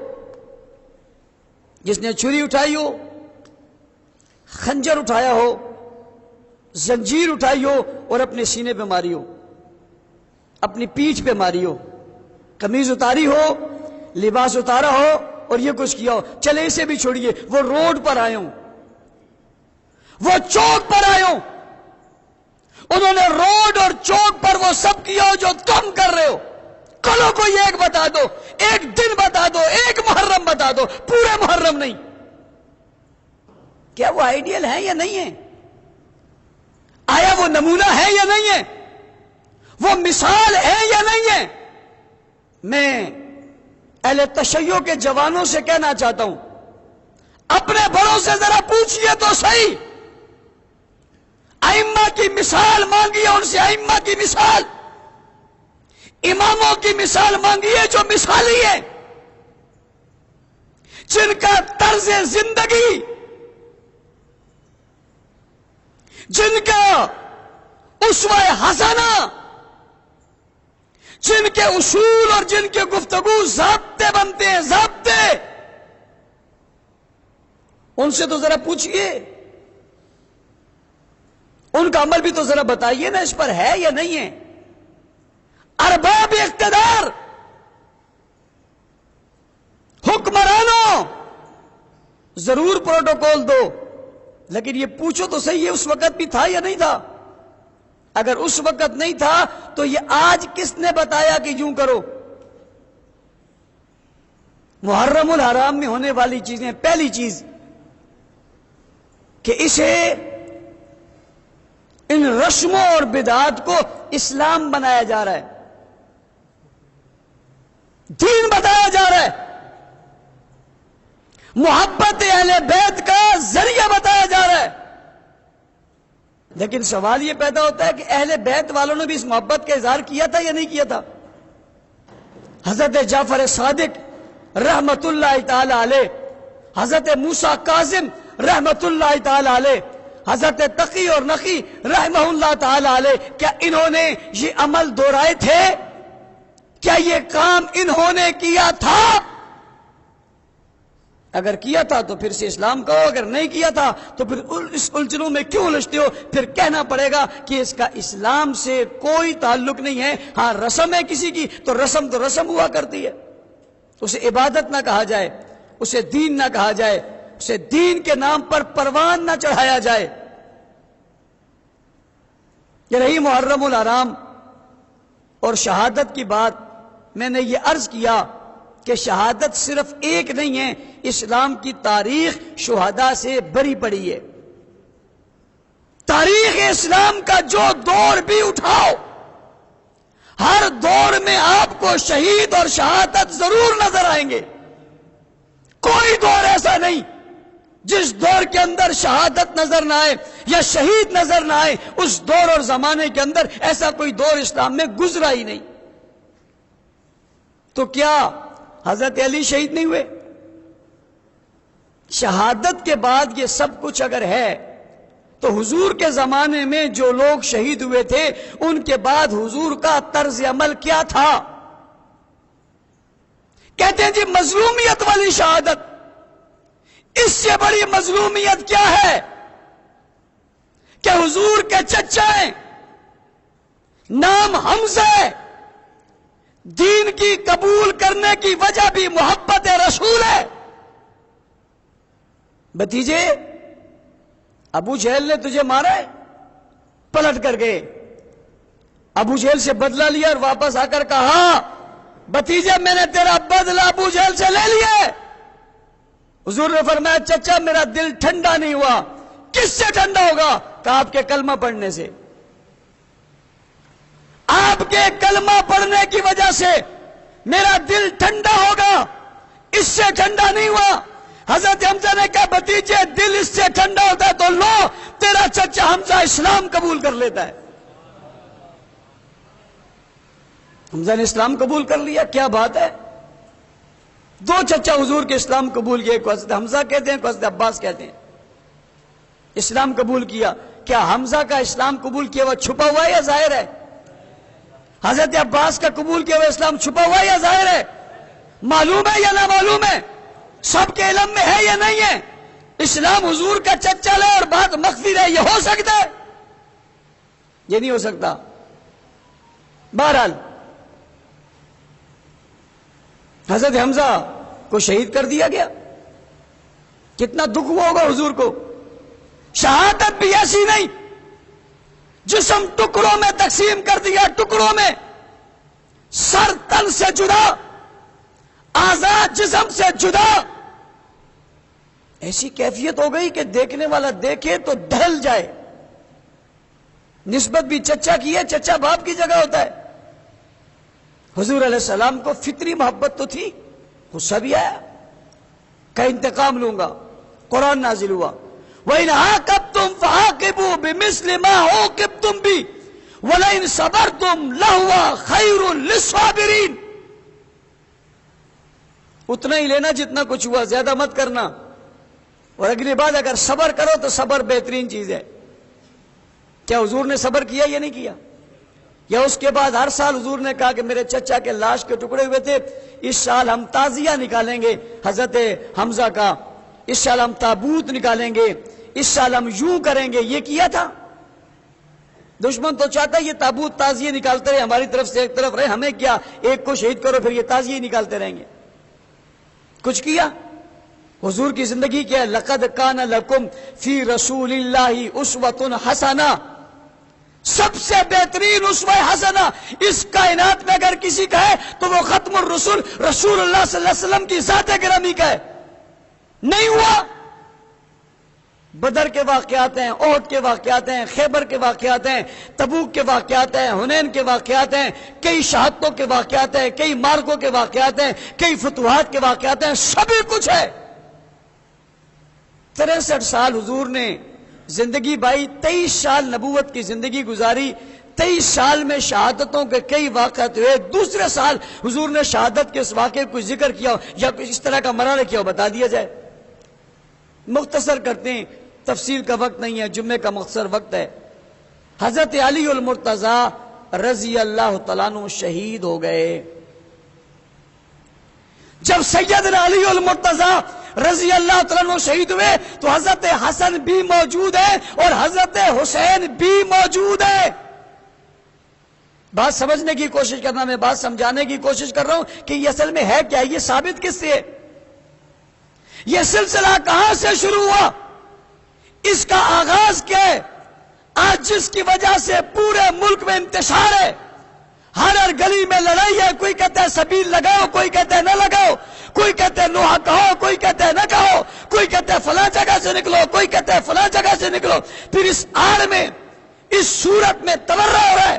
A: جس نے چھری اٹھائی ہو، خنجر اٹھایا ہو، زنجیر اٹھائی ہو اور اپنے سینے پہ ماری ہو، اپنی پیٹھ پہ ماری ہو، قمیض اتاری ہو، لباس اتارا ہو اور یہ کچھ کیا ہو۔ چلے اسے بھی چھوڑیے، وہ روڈ پر آئے ہوں، وہ چوک پر آئے ہوں، انہوں نے روڈ اور چوک پر وہ سب کیا ہو جو تم کر رہے ہو، کلو کوئی ایک بتا دو، ایک دن بتا دو، ایک محرم بتا دو، پورے محرم نہیں۔ کیا وہ آئیڈیل ہے یا نہیں ہے؟ آیا وہ نمونہ ہے یا نہیں ہے؟ وہ مثال ہے یا نہیں ہے؟ میں اہل تشیع کے جوانوں سے کہنا چاہتا ہوں، اپنے بڑوں سے ذرا پوچھئے تو صحیح، ائمہ کی مثال مانگیے ان سے، ائمہ کی مثال، اماموں کی مثال مانگیے جو مثالی ہے، جن کا طرز زندگی، جن کا اسوہ حسنہ، جن کے اصول اور جن کے گفتگو ضابطے بنتے ہیں، ضابطے، ان سے تو ذرا پوچھئے، ان کا عمل بھی تو ذرا بتائیے نا اس پر ہے یا نہیں ہے۔ ارباب اقتدار، حکمرانوں، ضرور پروٹوکول دو، لیکن یہ پوچھو تو صحیح ہے اس وقت بھی تھا یا نہیں تھا؟ اگر اس وقت نہیں تھا تو یہ آج کس نے بتایا کہ یوں کرو؟ محرم الحرام میں ہونے والی چیزیں، پہلی چیز کہ اسے، ان رسموں اور بدعات کو اسلام بنایا جا رہا ہے، دین بتایا جا رہا ہے، محبت اہل بیت کا ذریعہ بتایا جا رہا ہے۔ لیکن سوال یہ پیدا ہوتا ہے کہ اہل بیت والوں نے بھی اس محبت کا اظہار کیا تھا یا نہیں کیا تھا؟ حضرت جعفر صادق رحمت اللہ تعالی علیہ، حضرت موسیٰ کاظم رحمت اللہ تعالی علیہ، حضرت تقی اور نقی رحمہ اللہ تعالی علیہ، کیا انہوں نے یہ عمل دہرائے تھے؟ کیا یہ کام انہوں نے کیا تھا؟ اگر کیا تھا تو پھر سے اسلام کہو، اگر نہیں کیا تھا تو پھر اس الجھنوں میں کیوں الجھتے ہو؟ پھر کہنا پڑے گا کہ اس کا اسلام سے کوئی تعلق نہیں ہے۔ ہاں رسم ہے کسی کی تو رسم ہوا کرتی ہے، اسے عبادت نہ کہا جائے، اسے دین نہ کہا جائے، اسے دین کے نام پر پروان نہ چڑھایا جائے۔ یہ رہی محرم الحرام اور شہادت کی بات۔ میں نے یہ عرض کیا کہ شہادت صرف ایک نہیں ہے، اسلام کی تاریخ شہداء سے بری پڑی ہے۔ تاریخ اسلام کا جو دور بھی اٹھاؤ، ہر دور میں آپ کو شہید اور شہادت ضرور نظر آئیں گے۔ کوئی دور ایسا نہیں جس دور کے اندر شہادت نظر نہ آئے یا شہید نظر نہ آئے۔ اس دور اور زمانے کے اندر ایسا کوئی دور اسلام میں گزرا ہی نہیں۔ تو کیا حضرت علی شہید نہیں ہوئے؟ شہادت کے بعد یہ سب کچھ اگر ہے تو حضور کے زمانے میں جو لوگ شہید ہوئے تھے ان کے بعد حضور کا طرز عمل کیا تھا؟ کہتے ہیں جی مظلومیت والی شہادت۔ اس سے بڑی مظلومیت کیا ہے کہ حضور کے چچا ہیں، نام حمزہ ہے، دین کی قبول کرنے کی وجہ بھی محبت رسول ہے، بھتیجے ابو جہل نے تجھے مارا ہے؟ پلٹ کر گئے، ابو جہل سے بدلہ لیا اور واپس آ کر کہا بھتیجے میں نے تیرا بدلہ ابو جہل سے لے لیا۔ حضور نے فرمایا چچا میرا دل ٹھنڈا نہیں ہوا۔ کس سے ٹھنڈا ہوگا؟ کہا آپ کے کلمہ پڑھنے سے، آپ کے کلمہ پڑھنے کی وجہ سے میرا دل ٹھنڈا ہوگا، اس سے ٹھنڈا نہیں ہوا۔ حضرت حمزہ نے کہا بھتیجے دل اس سے ٹھنڈا ہوتا ہے تو لو تیرا چچا حمزہ اسلام قبول کر لیتا ہے۔ حمزہ نے اسلام قبول کر لیا، کیا بات ہے۔ دو چچا حضور کے اسلام قبول کیے، کو حضرت حمزہ کہتے ہیں کو حضرت عباس کہتے ہیں۔ اسلام قبول کیا، کیا حمزہ کا اسلام قبول کیا ہوا چھپا ہوا ہے یا ظاہر ہے؟ حضرت عباس کا قبول کیا ہوا اسلام چھپا ہوا ہے یا ظاہر ہے؟ معلوم ہے یا نہ معلوم ہے؟ سب کے علم میں ہے یا نہیں ہے؟ اسلام حضور کا چچا لے اور بات مخفی رہے، یہ ہو سکتا ہے؟ یہ نہیں ہو سکتا۔ بہرحال حضرت حمزہ کو شہید کر دیا گیا، کتنا دکھ ہوا ہوگا حضور کو۔ شہادت بھی ایسی نہیں، جسم ٹکڑوں میں تقسیم کر دیا، ٹکڑوں میں، سر تن سے جدا، آزاد جسم سے جدا، ایسی کیفیت ہو گئی کہ دیکھنے والا دیکھے تو دہل جائے۔ نسبت بھی چچا کی ہے، چچا باپ کی جگہ ہوتا ہے۔ حضور علیہ السلام کو فطری محبت تو تھی، غصہ بھی آیا کہ انتقام لوں گا۔ قرآن نازل ہوا وَإِنْ عَاقَبْتُمْ فَعَاقِبُوا بِمِثْلِ مَا عُوقِبْتُمْ بِهِ وَلَئِنْ صَبَرْتُمْ لَهُوَ خَيْرٌ لِلصَّابِرِينَ۔ اتنا ہی لینا جتنا کچھ ہوا، زیادہ مت کرنا۔ اور اگلی بات اگر صبر کرو تو صبر بہترین چیز ہے۔ کیا حضور نے صبر کیا یا نہیں کیا؟ یا اس کے بعد ہر سال حضور نے کہا کہ میرے چچا کے لاش کے ٹکڑے ہوئے تھے، اس سال ہم تعزیہ نکالیں گے حضرت حمزہ کا، اس سال ہم تابوت نکالیں گے، اس سال ہم یوں کریں گے، یہ کیا تھا؟ دشمن تو چاہتا ہے یہ تابوت تعزیہ نکالتے رہے، ہماری طرف سے ایک طرف رہے، ہمیں کیا، ایک کو شہید کرو پھر یہ تعزیہ نکالتے رہیں گے۔ کچھ کیا؟ حضور کی زندگی کیا ہے؟ لقد کان لکم فی رسول اللہ اسوۃ حسنہ، سب سے بہترین اسوہ حسنہ اس کائنات میں اگر کسی کا ہے تو وہ ختم الرسول رسول اللہ صلی اللہ علیہ وسلم کی ذات گرامی کا ہے۔ نہیں ہوا؟ بدر کے واقعات ہیں، احد کے واقعات ہیں، خیبر کے واقعات ہیں، تبوک کے واقعات ہیں، حنین کے واقعات ہیں، کئی شہادتوں کے واقعات ہیں، کئی مارکوں کے واقعات ہیں، کئی فتوحات کے واقعات ہیں، سبھی کچھ ہے۔ 63 سال حضور نے زندگی بائی، 23 سال نبوت کی زندگی گزاری، 23 سال میں شہادتوں کے کئی واقعات ہوئے۔ دوسرے سال حضور نے شہادت کے اس واقعے کو ذکر کیا یا کچھ اس طرح کا مرحلہ کیا ہو، بتا دیا جائے۔ مختصر کرتے ہیں، تفصیل کا وقت نہیں ہے، جمعے کا مختصر وقت ہے۔ حضرت علی المرتضیٰ رضی اللہ تعالیٰ عنہ شہید ہو گئے۔ جب سیدنا علی المرتضیٰ رضی اللہ تعالیٰ عنہ شہید ہوئے تو حضرت حسن بھی موجود ہے اور حضرت حسین بھی موجود ہے۔ بات سمجھنے کی کوشش کرنا، میں بات سمجھانے کی کوشش کر رہا ہوں کہ یہ اصل میں ہے کیا، یہ ثابت کس سے ہے، یہ سلسلہ کہاں سے شروع ہوا، اس کا آغاز کیا ہے۔ آج جس کی وجہ سے پورے ملک میں انتشار ہے، ہر گلی میں لڑائی ہے، کوئی کہتا ہے سبیل لگاؤ، کوئی کہتا ہے نہ لگاؤ، کوئی کہتا ہے نوحہ کہو، کوئی کہتا ہے نہ کہو، کوئی کہتا ہے فلاں جگہ سے نکلو، کوئی کہتا ہے فلاں جگہ سے نکلو۔ پھر اس آڑ میں، اس صورت میں تورع ہو رہا ہے،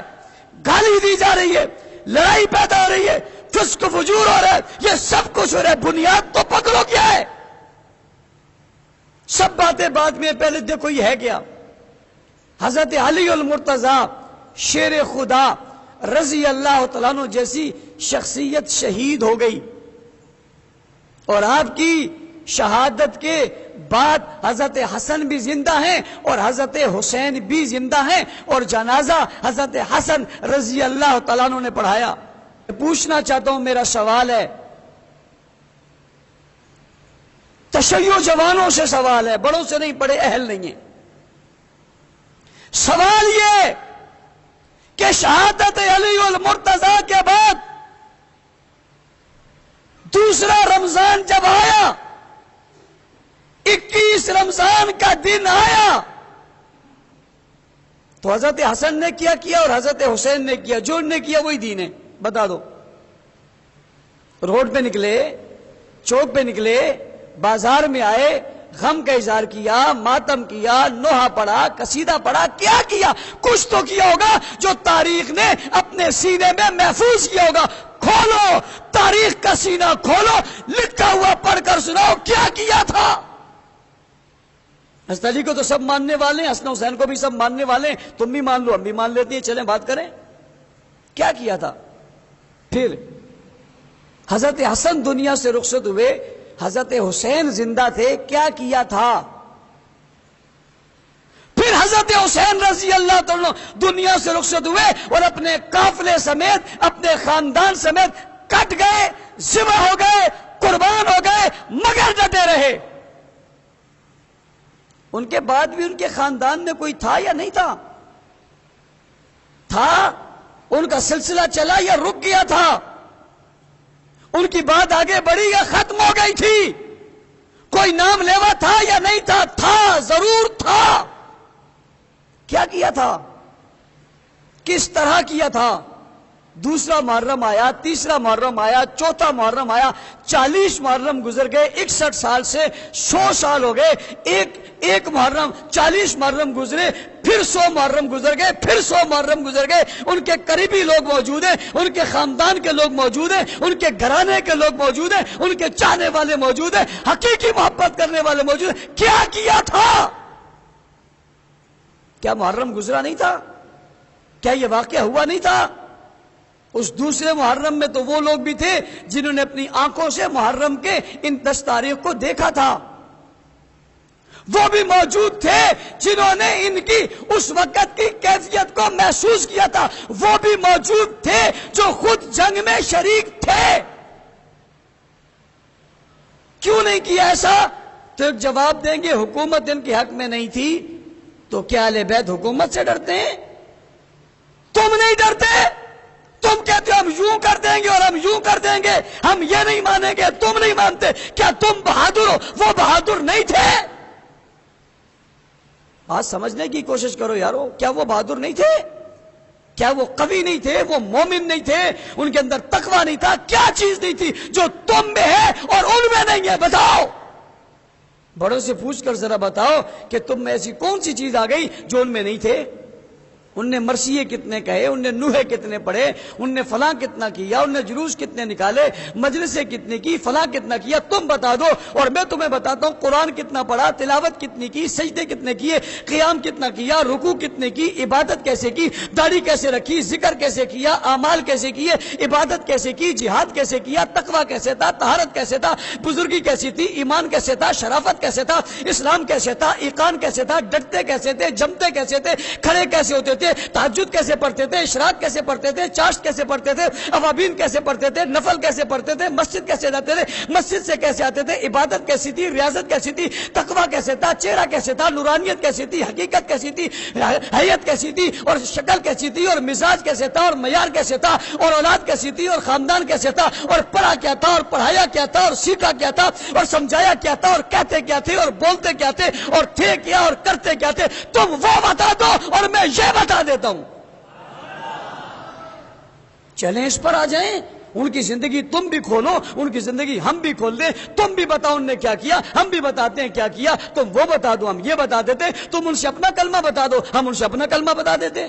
A: گالی دی جا رہی ہے، لڑائی پیدا ہو رہی ہے، فسق و فجور ہو رہا ہے، یہ سب کچھ ہو رہا ہے۔ بنیاد تو پکڑو کیا ہے؟ سب باتیں بعد میں، پہلے دیکھو یہ ہے کیا۔ حضرت علی المرتضیٰ شیر خدا رضی اللہ تعالیٰ عنہ جیسی شخصیت شہید ہو گئی، اور آپ کی شہادت کے بعد حضرت حسن بھی زندہ ہیں اور حضرت حسین بھی زندہ ہیں، اور جنازہ حضرت حسن رضی اللہ تعالیٰ عنہ نے پڑھایا۔ پوچھنا چاہتا ہوں، میرا سوال ہے، تشیع جوانوں سے سوال ہے، بڑوں سے نہیں، بڑے اہل نہیں ہیں۔ سوال یہ کہ شہادت علی المرتضیٰ کے بعد دوسرا رمضان جب آیا، 21 اس رمضان کا دن آیا تو حضرت حسن نے کیا اور حضرت حسین نے کیا، جو نے کیا وہی دین ہے، بتا دو۔ روڈ پہ نکلے، چوک پہ نکلے، بازار میں آئے، غم کا اظہار کیا، ماتم کیا، نوحہ پڑھا، قصیدہ پڑھا، کیا کچھ تو کیا ہوگا جو تاریخ نے اپنے سینے میں محفوظ کیا ہوگا۔ کھولو تاریخ کا سینہ، کھولو، لکھا ہوا پڑھ کر سناؤ کیا کیا تھا۔ حضرت علی کو تو سب ماننے والے ہیں، حسن حسین کو بھی سب ماننے والے ہیں، تم بھی مان لو، ہم بھی مان لیتے ہیں، چلیں بات کریں کیا کیا تھا۔ پھر حضرت حسن دنیا سے رخصت ہوئے، حضرت حسین زندہ تھے، کیا کیا تھا۔ پھر حضرت حسین رضی اللہ عنہ دنیا سے رخصت ہوئے اور اپنے قافلے سمیت، اپنے خاندان سمیت کٹ گئے، ذبح ہو گئے، قربان ہو گئے، مگر ڈٹے رہے۔ ان کے بعد بھی ان کے خاندان میں کوئی تھا یا نہیں تھا؟ تھا، ان کا سلسلہ چلا یا رک گیا تھا؟ ان کی بات آگے بڑھی یا ختم ہو گئی تھی؟ کوئی نام لیوا تھا یا نہیں تھا؟ تھا، ضرور تھا۔ کیا کیا تھا؟ کس طرح کیا تھا؟ دوسرا محرم آیا، تیسرا محرم آیا، چوتھا محرم آیا، 40 محرم گزر گئے، 61 سال سے 100 سال ہو گئے، ایک محرم 40 محرم گزرے، پھر 100 محرم گزر گئے، پھر 100 محرم گزر گئے۔ ان کے قریبی لوگ موجود ہیں، ان کے خاندان کے لوگ موجود ہیں، ان کے گھرانے کے لوگ موجود ہیں، ان کے چاہنے والے موجود ہیں، حقیقی محبت کرنے والے موجود ہیں۔ کیا کیا تھا؟ کیا محرم گزرا نہیں تھا؟ کیا یہ واقعہ ہوا نہیں تھا؟ اس دوسرے محرم میں تو وہ لوگ بھی تھے جنہوں نے اپنی آنکھوں سے محرم کے ان 10 تاریخ کو دیکھا تھا، وہ بھی موجود تھے جنہوں نے ان کی اس وقت کی کیفیت کو محسوس کیا تھا، وہ بھی موجود تھے جو خود جنگ میں شریک تھے۔ کیوں نہیں کیا ایسا؟ تو ایک جواب دیں گے، حکومت ان کے حق میں نہیں تھی۔ تو کیا اہل بیت حکومت سے ڈرتے ہیں؟ تم نہیں ڈرتے؟ تم کہتے ہو ہم یوں کر دیں گے اور ہم یوں کر دیں گے، ہم یہ نہیں مانیں گے، تم نہیں مانتے۔ کیا تم بہادر ہو؟ وہ بہادر نہیں تھے؟ بات سمجھنے کی کوشش کرو یارو، کیا وہ بہادر نہیں تھے؟ کیا وہ قوی نہیں تھے؟ وہ مومن نہیں تھے؟ ان کے اندر تقوی نہیں تھا؟ کیا چیز نہیں تھی جو تم میں ہے اور ان میں نہیں ہے؟ بتاؤ، بڑوں سے پوچھ کر ذرا بتاؤ کہ تم میں ایسی کون سی چیز آ گئی جو ان میں نہیں تھے؟ ان نے مرثیے کتنے کہے، ان نے نوحے کتنے پڑھے، ان نے فلاں کتنا کیا، ان نے جلوس کتنے نکالے، مجلسیں کتنی کی، فلاں کتنا کیا، تم بتا دو اور میں تمہیں بتاتا ہوں قرآن کتنا پڑھا، تلاوت کتنی کی، سجدے کتنے کیے، قیام کتنا کیا، رکوع کتنے کی، عبادت کیسے کی، داڑھی کیسے رکھی، ذکر کیسے کیا، اعمال کیسے کیے، عبادت کیسے کی، جہاد کیسے کیا، تقوی کیسے تھا، طہارت کیسے تھا، بزرگی کیسی تھی، ایمان کیسے تھا، شرافت کیسے تھا، اسلام کیسے تھا، ایقان کیسے تھا، ڈٹتے کیسے تھے، جمتے کیسے تھے، کھڑے کیسے ہوتے تھے، تہجد کیسے پڑھتے تھے، اشراق کیسے پڑھتے تھے، چاشت کیسے پڑھتے تھے، اوابین کیسے پڑھتے تھے، نفل کیسے پڑھتے تھے، مسجد کیسے جاتے تھے، مسجد سے کیسے آتے تھے، عبادت کیسی تھی، ریاضت کیسی تھی، تقوی کیسے تھا، چہرہ کیسے تھا، نورانیت کیسی تھی، حقیقت کیسی تھی، حیت کیسی تھی، اور شکل کیسی تھی، اور مزاج کیسے تھا، اور معیار کیسے تھا، اور اولاد کیسی تھی، اور خاندان کیسے تھا، اور پڑھا کیا تھا، اور پڑھایا کیا تھا، اور سیکھا کیا تھا، اور سمجھایا کیا تھا، اور کہتے کیا تھے، اور بولتے کیا تھے، اور تھے کیا اور کرتے کیا تھے، تم وہ بتا دو اور میں یہ بتا دیتا ہوں۔ چلیں اس پر آ جائیں، ان کی زندگی تم بھی کھولو، ان کی زندگی ہم بھی کھول دیں، تم بھی بتاؤ ان نے کیا کیا، ہم بھی بتاتے ہیں کیا کیا، تم وہ بتا دو ہم یہ بتا دیتے، تم ان سے اپنا کلمہ بتا دو ہم ان سے اپنا کلمہ بتا دیتے۔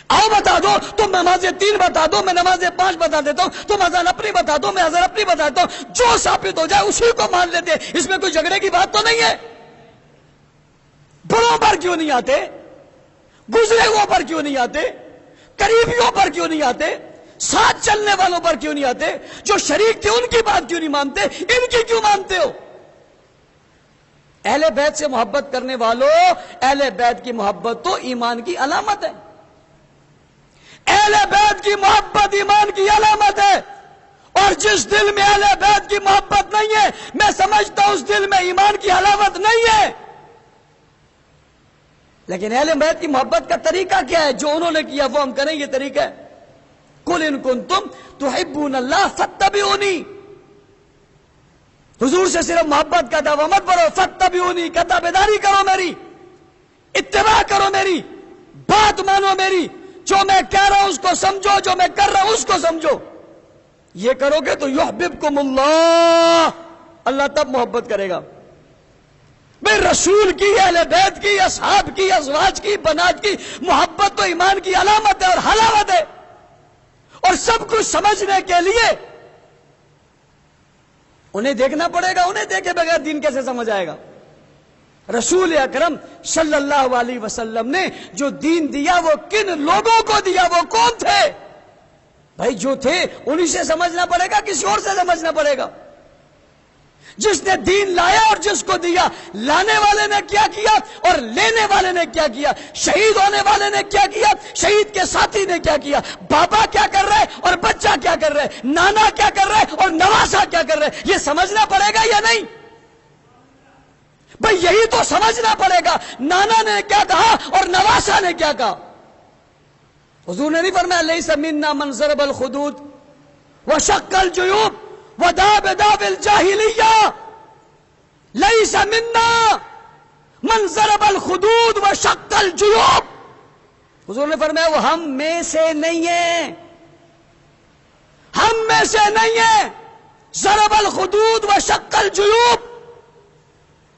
A: آؤ بتا دو، تم نمازیں 3 بتا دو، میں نمازیں 5 بتا دیتا ہوں، تم اذان اپنی بتا دو، میں اذان اپنی بتا دیتا ہوں، جو ثابت ہو جائے اسی کو مان لیتے، اس میں کوئی جھگڑے کی بات تو نہیں ہے۔ بڑوں پر کیوں نہیں آتے؟ گزرے ہوئے پر کیوں نہیں آتے؟ قریبیوں پر کیوں نہیں آتے؟ ساتھ چلنے والوں پر کیوں نہیں آتے؟ جو شریک تھے ان کی بات کیوں نہیں مانتے؟ ان کی کیوں مانتے ہو؟ اہل بیت سے محبت کرنے والوں، اہل بیت کی محبت تو ایمان کی علامت ہے۔ اہل بیت کی محبت ایمان کی علامت ہے، اور جس دل میں اہل بیت کی محبت نہیں ہے، میں سمجھتا ہوں اس دل میں ایمان کی علامت نہیں ہے۔ لیکن اہل بیت کی محبت کا طریقہ کیا ہے؟ جو انہوں نے کیا وہ ہم کریں، یہ طریقہ ہے۔ قُلْ إِن كُنتُمْ تُحِبُّونَ اللَّهَ فَاتَّبِعُونِي، حضور سے صرف محبت کا دعویٰ مت کرو، فاتبعونی، کا تابعداری کرو میری، اتباع کرو میری، بات مانو میری، جو میں کہہ رہا ہوں اس کو سمجھو، جو میں کر رہا ہوں اس کو سمجھو. یہ کرو گے تو یحببکم اللہ، اللہ تب محبت کرے گا. بھئی رسول کی، اہل بیت کی، اصحاب کی، ازواج کی، بنات کی محبت تو ایمان کی علامت ہے اور حلاوت ہے. اور سب کچھ سمجھنے کے لیے انہیں دیکھنا پڑے گا. انہیں دیکھے بغیر دین کیسے سمجھ آئے گا؟ رسول اکرم صلی اللہ علیہ وسلم نے جو دین دیا وہ کن لوگوں کو دیا؟ وہ کون تھے؟ بھائی جو تھے انہی سے سمجھنا پڑے گا، کسی اور سے سمجھنا پڑے گا. جس نے دین لایا اور جس کو دیا، لانے والے نے کیا کیا اور لینے والے نے کیا کیا، شہید ہونے والے نے کیا کیا، شہید کے ساتھی نے کیا کیا، بابا کیا کر رہا ہے اور بچہ کیا کر رہا ہے، نانا کیا کر رہا ہے اور نواسا کیا کر رہا ہے، یہ سمجھنا پڑے گا یا نہیں؟ بھئی یہی تو سمجھنا پڑے گا، نانا نے کیا کہا اور نواسا نے کیا کہا. حضور نے نہیں فرمایا لیس منا من ضرب الخدود وشق الجیوب وداب داب الجاہلیہ، لیس منا من ضرب الخدود وشق الجیوب. حضور نے فرمایا وہ ہم میں سے نہیں ہیں، ہم میں سے نہیں ہیں. ضرب الخدود وشق الجیوب،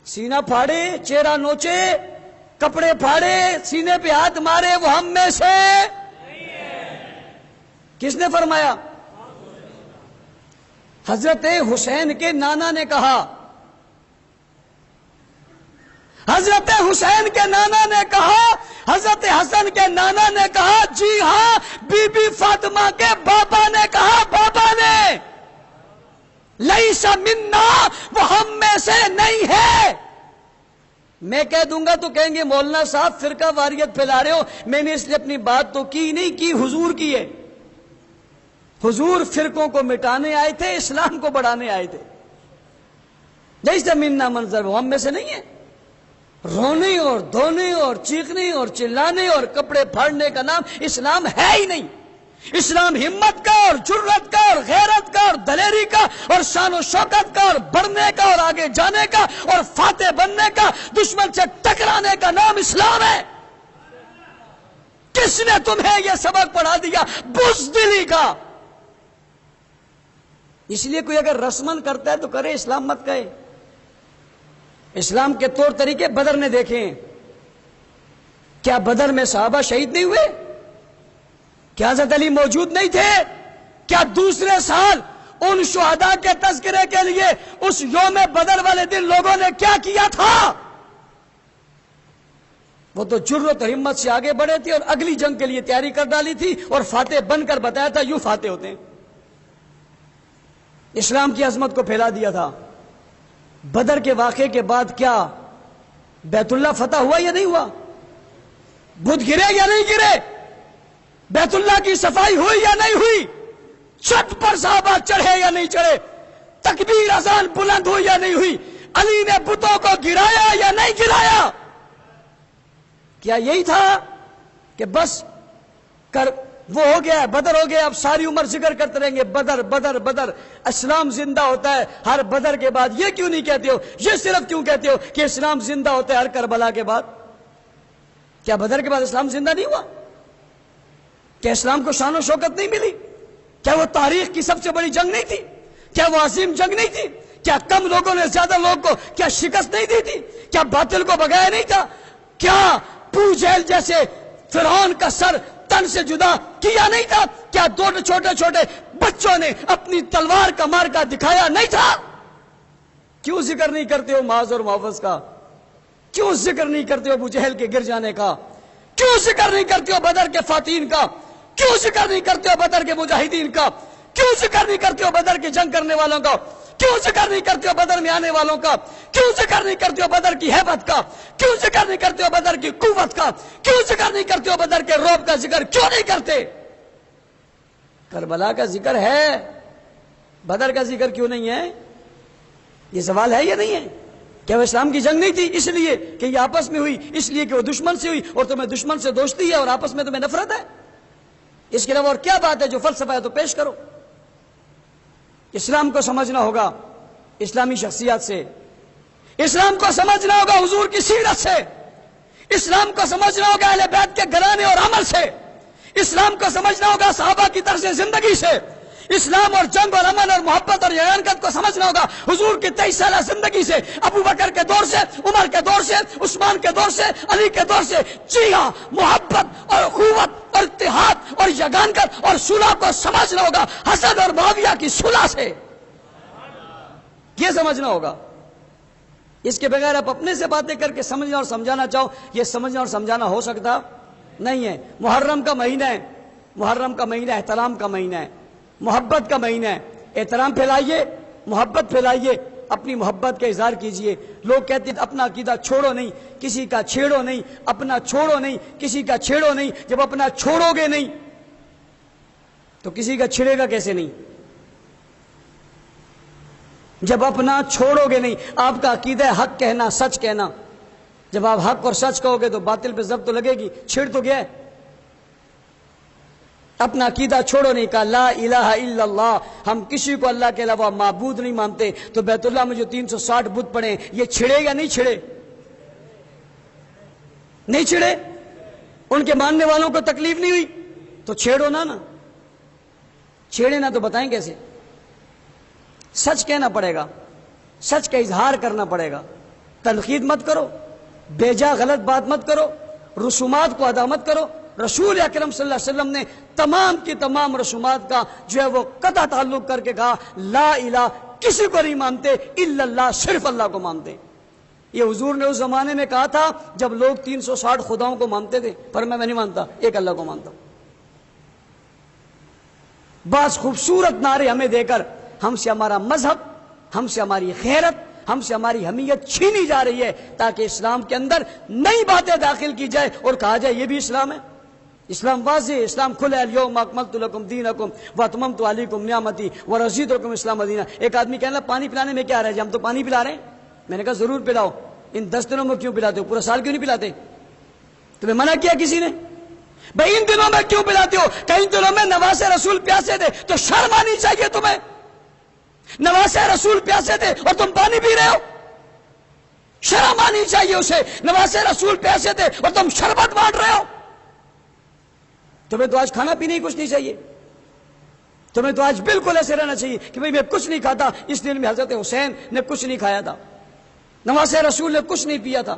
A: سینہ پھاڑے، چہرہ نوچے، کپڑے پھاڑے، سینے پہ ہاتھ مارے، وہ ہم میں سے نہیں ہے. کس نے فرمایا؟ حضرت حسین کے نانا نے کہا، حضرت حسین کے نانا نے کہا، حضرت حسن کے نانا نے کہا، جی ہاں بی بی فاطمہ کے بابا نے کہا، بابا نے لیس منا، وہ ہم میں سے نہیں ہے. میں کہہ دوں گا تو کہیں گے مولانا صاحب فرقہ واریت پھیلا رہے ہو. میں نے اس لیے اپنی بات تو کی نہیں کی، حضور کی ہے. حضور فرقوں کو مٹانے آئے تھے، اسلام کو بڑھانے آئے تھے. لیس منا منظر، وہ ہم میں سے نہیں ہے. رونے اور دھونے اور چیخنے اور چلانے اور کپڑے پھاڑنے کا نام اسلام ہے ہی نہیں. اسلام ہمت کا اور جرت کا اور غیرت کا اور دلیری کا اور شان و شوکت کا اور بڑھنے کا اور آگے جانے کا اور فاتح بننے کا، دشمن سے ٹکرانے کا نام اسلام ہے. کس نے تمہیں یہ سبق پڑھا دیا بزدلی کا؟ اس لیے کوئی اگر رسمن کرتا ہے تو کرے، اسلام مت کہے. اسلام کے طور طریقے بدر نے دیکھے ہیں. کیا بدر میں صحابہ شہید نہیں ہوئے؟ کیا حضرت علی موجود نہیں تھے؟ کیا دوسرے سال ان شہداء کے تذکرے کے لیے اس یوم بدر والے دن لوگوں نے کیا کیا تھا؟ وہ تو جرت اور ہمت سے آگے بڑھے تھے اور اگلی جنگ کے لیے تیاری کر ڈالی تھی اور فاتح بن کر بتایا تھا یوں فاتح ہوتے ہیں. اسلام کی عظمت کو پھیلا دیا تھا. بدر کے واقعے کے بعد کیا بیت اللہ فتح ہوا یا نہیں ہوا؟ بت گرے یا نہیں گرے؟ بیت اللہ کی صفائی ہوئی یا نہیں ہوئی؟ چھت پر صحابہ چڑھے یا نہیں چڑھے؟ تکبیر اذان بلند ہوئی یا نہیں ہوئی؟ علی نے بتوں کو گرایا یا نہیں گرایا؟ کیا یہی تھا کہ بس کر وہ ہو گیا، بدر ہو گیا، اب ساری عمر ذکر کرتے رہیں گے بدر بدر بدر؟ اسلام زندہ ہوتا ہے ہر بدر کے بعد. یہ کیوں نہیں کہتے ہو؟ یہ صرف کیوں کہتے ہو کہ اسلام زندہ ہوتا ہے ہر کربلا کے بعد؟ کیا بدر کے بعد اسلام زندہ نہیں ہوا؟ کیا اسلام کو شان و شوکت نہیں ملی؟ کیا وہ تاریخ کی سب سے بڑی جنگ نہیں تھی؟ کیا وہ عظیم جنگ نہیں تھی؟ کیا کم لوگوں نے زیادہ لوگوں کو کیا شکست نہیں دی تھی؟ کیا باطل کو بگایا نہیں تھا؟ کیا ابو جہل جیسے فرعون کا سر تن سے جدا کیا نہیں تھا؟ کیا دو چھوٹے چھوٹے بچوں نے اپنی تلوار کا مارکا دکھایا نہیں تھا؟ کیوں ذکر نہیں کرتے ہو معاذ اور معوذ کا؟ کیوں ذکر نہیں کرتے ہو ابو جہل کے گر جانے کا؟ کیوں ذکر نہیں کرتے ہو بدر کے فاتحین کا؟ کیوں ذکر نہیں کرتے ہو بدر کے مجاہدین کا؟ کیوں ذکر نہیں کرتے ہو بدر کے جنگ کرنے والوں کا؟ کیوں ذکر نہیں کرتے ہو بدر میں آنے والوں کا؟ کیوں ذکر نہیں کرتے ہو بدر کی ہیبت کا؟ کیوں ذکر نہیں کرتے ہو بدر کی قوت کا؟ کیوں ذکر نہیں کرتے ہو بدر کے روب کا ذکر کیوں نہیں کرتے؟ کربلا کا ذکر ہے، بدر کا ذکر کیوں نہیں ہے؟ یہ سوال ہے یا نہیں ہے؟ کیا وہ اسلام کی جنگ نہیں تھی اس لیے کہ یہ آپس میں ہوئی، اس لیے کہ وہ دشمن سے ہوئی اور تمہیں دشمن سے دوستی ہے اور آپس میں تمہیں نفرت ہے؟ اس کے علاوہ اور کیا بات ہے جو فلسفہ ہے تو پیش کرو. اسلام کو سمجھنا ہوگا اسلامی شخصیات سے، اسلام کو سمجھنا ہوگا حضور کی سیرت سے، اسلام کو سمجھنا ہوگا اہل بیت کے گھرانے اور عمل سے، اسلام کو سمجھنا ہوگا صحابہ کی طرز زندگی سے، اسلام اور جنگ اور امن اور محبت اور یگانگت کو سمجھنا ہوگا حضور کی 23 سالہ زندگی سے، ابو بکر کے دور سے، عمر کے دور سے، عثمان کے دور سے، علی کے دور سے۔ جی ہاں، محبت اور اخوت اور اتحاد اور یگانگت اور صلح کو سمجھنا ہوگا حسن اور معاویہ کی صلح سے، یہ سمجھنا ہوگا۔ اس کے بغیر آپ اپنے سے باتیں کر کے سمجھنا اور سمجھانا چاہو، یہ سمجھنا اور سمجھانا ہو سکتا نہیں ہے۔ محرم کا مہینہ ہے، محرم کا مہینہ احترام کا مہینہ ہے، محبت کا مہینہ ہے۔ احترام پھیلائیے، محبت پھیلائیے، اپنی محبت کا اظہار کیجئے۔ لوگ کہتے ہیں اپنا عقیدہ چھوڑو نہیں، کسی کا چھیڑو نہیں، اپنا چھوڑو نہیں، کسی کا چھیڑو نہیں۔ جب اپنا چھوڑو گے نہیں تو کسی کا چھڑے گا کیسے نہیں؟ جب اپنا چھوڑو گے نہیں، آپ کا عقیدہ ہے حق کہنا، سچ کہنا۔ جب آپ حق اور سچ کہو گے تو باطل پہ ضبط تو لگے گی، چھڑ تو گیا ہے۔ اپنا عقیدہ چھوڑو نہیں، کہا لا الہ الا اللہ، ہم کسی کو اللہ کے علاوہ معبود نہیں مانتے۔ تو بیت اللہ میں جو 360 بت پڑے ہیں، یہ چھڑے یا نہیں چھڑے؟ نہیں چھڑے؟ ان کے ماننے والوں کو تکلیف نہیں ہوئی تو چھیڑو نا، چھیڑے نا تو بتائیں کیسے؟ سچ کہنا پڑے گا، سچ کا اظہار کرنا پڑے گا۔ تنقید مت کرو، بیجا غلط بات مت کرو، رسومات کو ادا مت کرو۔ رسول اکرم صلی اللہ علیہ وسلم نے تمام کی تمام رسومات کا جو ہے وہ قطع تعلق کر کے کہا لا الہ، کسی کو نہیں مانتے الا اللہ، صرف اللہ کو مانتے۔ یہ حضور نے اس زمانے میں کہا تھا جب لوگ 360 خداؤں کو مانتے تھے، پر میں نہیں مانتا، ایک اللہ کو مانتا ہوں۔ بعض خوبصورت نعرے ہمیں دے کر ہم سے ہمارا مذہب، ہم سے ہماری غیرت، ہم سے ہماری حمیت چھینی جا رہی ہے، تاکہ اسلام کے اندر نئی باتیں داخل کی جائے اور کہا جائے یہ بھی اسلام ہے۔ اسلام واضح، اسلام کھلا ہے، اليوم اکملت لکم دینکم واتممت علیکم نعمتی ورضیت لکم اسلام دینہ۔ ایک آدمی کہنے لگا پانی پلانے میں کیا رہا ہے، ہم تو پانی پلا رہے ہیں۔ میں نے کہا ضرور پلاؤ، ان 10 دنوں میں کیوں پلاتے ہو، پورا سال کیوں نہیں پلاتے؟ تمہیں منع کیا کسی نے؟ بھائی ان دنوں میں کیوں پلاتے ہو؟ کہ ان دنوں میں نواز رسول پیاسے تھے تو شرم آنی چاہیے تمہیں۔ نواز رسول پیاسے تھے اور تم پانی پی رہے ہو، شرم آنی چاہیے اسے۔ نواز رسول پیاسے تھے اور تم شربت بانٹ رہے ہو۔ تمہیں تو آج کھانا پینے ہی کچھ نہیں چاہیے، تمہیں تو آج بالکل ایسے رہنا چاہیے کہ بھئی میں کچھ نہیں کھاتا۔ اس دن میں حضرت حسین نے کچھ نہیں کھایا تھا، نواز رسول نے کچھ نہیں پیا تھا،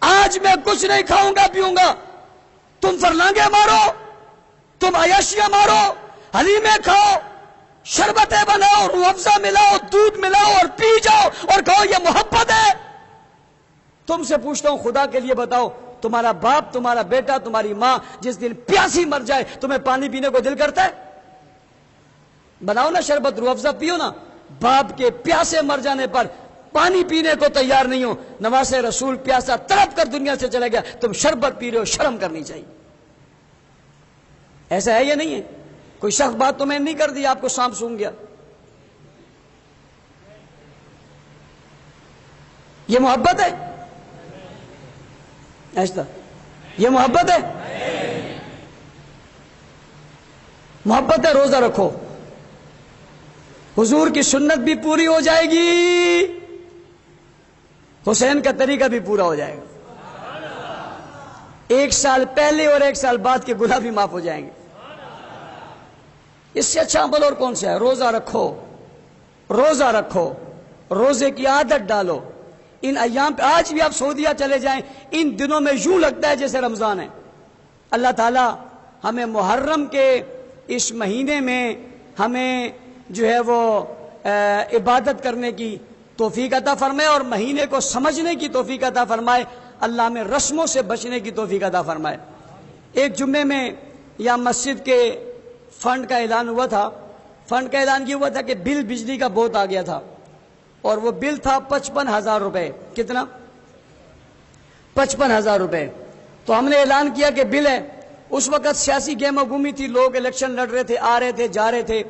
A: آج میں کچھ نہیں کھاؤں گا پیوں گا۔ تم فرلانگے مارو، تم عیاشیاں مارو، حلیمیں کھاؤ، شربتیں بناؤ، روح افزا ملاؤ، دودھ ملاؤ اور پی جاؤ اور کہو یہ محبت ہے۔ تم سے پوچھتا ہوں خدا کے لیے بتاؤ، تمہارا باپ، تمہارا بیٹا، تمہاری ماں جس دن پیاسی مر جائے تمہیں پانی پینے کو دل کرتا ہے؟ بناؤ نا شربت، روح افزا پیو نا۔ باپ کے پیاسے مر جانے پر پانی پینے کو تیار نہیں ہو، نواز رسول پیاسا تڑپ کر دنیا سے چلا گیا، تم شربت پی رہے ہو، شرم کرنی چاہیے۔ ایسا ہے یا نہیں ہے؟ کوئی شخص بات تو میں نہیں کر دی، آپ کو سانپ سونگ گیا، یہ محبت ہے؟ ایسا یہ محبت ہے؟ محبت ہے روزہ رکھو، حضور کی سنت بھی پوری ہو جائے گی، حسین کا طریقہ بھی پورا ہو جائے گا، 1 سال پہلے اور 1 سال بعد کے گناہ بھی معاف ہو جائیں گے۔ اس سے اچھا عمل اور کون سا ہے؟ روزہ رکھو، روزہ رکھو، روزے کی عادت ڈالو۔ ان ایام پہ آج بھی آپ سعودیہ چلے جائیں، ان دنوں میں یوں لگتا ہے جیسے رمضان ہے۔ اللہ تعالی ہمیں محرم کے اس مہینے میں ہمیں جو ہے وہ عبادت کرنے کی توفیق عطا فرمائے اور مہینے کو سمجھنے کی توفیق عطا فرمائے۔ اللہ ہمیں رسموں سے بچنے کی توفیق عطا فرمائے۔ ایک جمعے میں یہاں مسجد کے فنڈ کا اعلان ہوا تھا، فنڈ کا اعلان یہ ہوا تھا کہ بل بجلی کا بہت آ گیا تھا، اور وہ بل تھا 55,000 روپے۔ کتنا؟ 55,000 روپے۔ تو ہم نے اعلان کیا کہ بل ہے۔ اس وقت سیاسی گیم و گومی تھی، لوگ الیکشن لڑ رہے تھے، آ رہے تھے، جا رہے تھے۔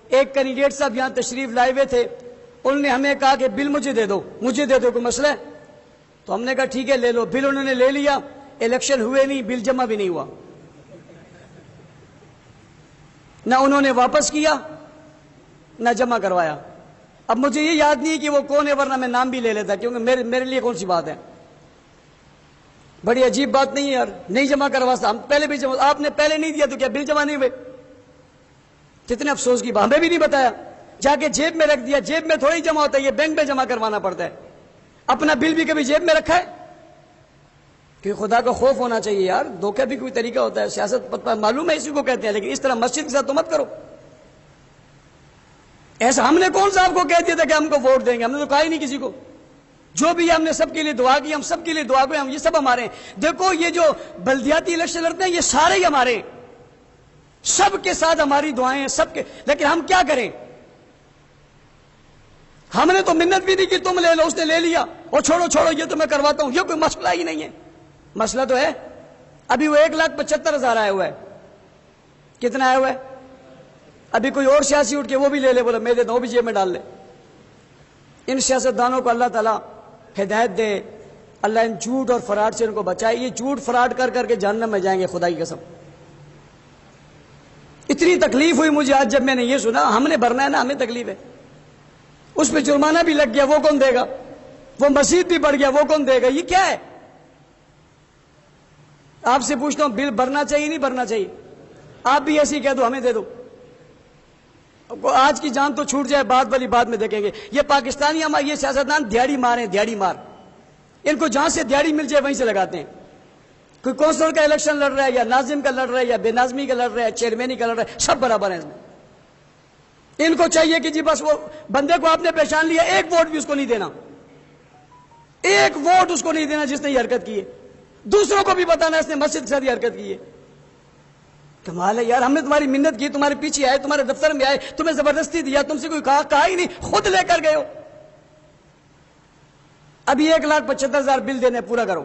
A: ایک کینڈیڈیٹ صاحب یہاں تشریف لائے ہوئے تھے، انہوں نے ہمیں کہا کہ بل مجھے دے دو، مجھے دے دو، کوئی مسئلہ ہے؟ تو ہم نے کہا ٹھیک ہے لے لو۔ بل انہوں نے لے لیا، الیکشن ہوئے نہیں، بل جمع بھی نہیں ہوا، نہ انہوں نے واپس کیا نہ جمع کروایا۔ اب مجھے یہ یاد نہیں کہ وہ کون ہے، ورنہ میں نام بھی لے لیتا، کیونکہ میرے لیے کون سی بات ہے، بڑی عجیب بات نہیں ہے یار، نہیں جمع کروا سکتا، ہم پہلے بھی جمع، آپ نے پہلے نہیں دیا تو کیا بل جمع نہیں ہوئے؟ کتنے افسوس کی بات، ہمیں بھی نہیں بتایا، جا کے جیب میں رکھ دیا، جیب میں تھوڑی جمع ہوتا ہے، یہ بینک میں جمع کروانا پڑتا ہے، اپنا بل بھی کبھی جیب میں رکھا ہے؟ کہ خدا کا خوف ہونا چاہیے یار، دھوکے بھی کوئی طریقہ ہوتا ہے، سیاست معلوم ہے اسی کو کہتے ہیں، لیکن اس طرح مسجد کے ساتھ تو مت کرو ایسا۔ ہم نے کون سا آپ کو کہہ دیا تھا کہ ہم کو ووٹ دیں گے؟ ہم نے تو کہا ہی نہیں کسی کو، جو بھی ہم نے سب کے لیے دعا کی، ہم سب کے لیے دعا کی، ہم یہ سب ہمارے ہیں۔ دیکھو یہ جو بلدیاتی الیکشن لڑتے ہیں یہ سارے ہی ہمارے ہیں، سب کے ساتھ ہماری دعائیں ہیں سب کے، لیکن ہم کیا کریں؟ ہم نے تو منت بھی نہیں کی تم لے لو، اس نے لے لیا، اور چھوڑو یہ تو میں کرواتا ہوں، یہ کوئی مسئلہ ہی نہیں ہے۔ مسئلہ تو ہے، ابھی وہ 1,75,000 آیا ہوا ہے، کتنا آیا ہوا ہے؟ ابھی کوئی اور سیاسی اٹھ کے وہ بھی لے لے، بولا میں دے دوں، وہ بھی جیب میں ڈال لے۔ ان سیاستدانوں کو اللہ تعالیٰ ہدایت دے، اللہ ان جھوٹ اور فراڈ سے ان کو بچائے، یہ جھوٹ فراڈ کر کر کے جہنم میں جائیں گے، خدا کی قسم۔ اتنی تکلیف ہوئی مجھے آج جب میں نے یہ سنا، ہم نے بھرنا ہے نا، ہمیں تکلیف ہے، اس پہ جرمانہ بھی لگ گیا، وہ کون دے گا؟ وہ مسجد بھی بڑھ گیا، وہ کون دے گا؟ یہ کیا ہے؟ آپ سے پوچھتا ہوں، بل بھرنا چاہیے نہیں بھرنا چاہیے؟ آپ بھی ایسے ہی کہہ دو، ہمیں دے دو، آج کی جان تو چھوٹ جائے، بعد والی بات میں دیکھیں گے۔ یہ پاکستانی ہمارے یہ سیاستدان دیہڑی مار ہیں، دیہڑی مار، ان کو جہاں سے دیہڑی مل جائے وہیں سے لگاتے ہیں۔ کوئی کونسلر کا الیکشن لڑ رہا ہے، یا ناظم کا لڑ رہا ہے، یا بے ناظمی کا لڑ رہا ہے، چیئرمینی کا لڑ رہا ہے، سب برابر ہیں اس میں۔ ان کو چاہیے کہ جی بس وہ بندے کو آپ نے پہچان لیا، ایک ووٹ بھی اس کو نہیں دینا، ایک ووٹ اس کو نہیں دینا جس نے یہ حرکت کی ہے، دوسروں کو بھی بتانا اس نے مسجد کے ساتھ یہ حرکت کی ہے۔ کمال ہے یار، ہم نے تمہاری منت کی، تمہارے پیچھے آئے، تمہارے دفتر میں آئے، تمہیں زبردستی دیا، تم سے کوئی کہا ہی نہیں، خود لے کر گئے ہو۔ ابھی 1,75,000 بل دینے، پورا کرو۔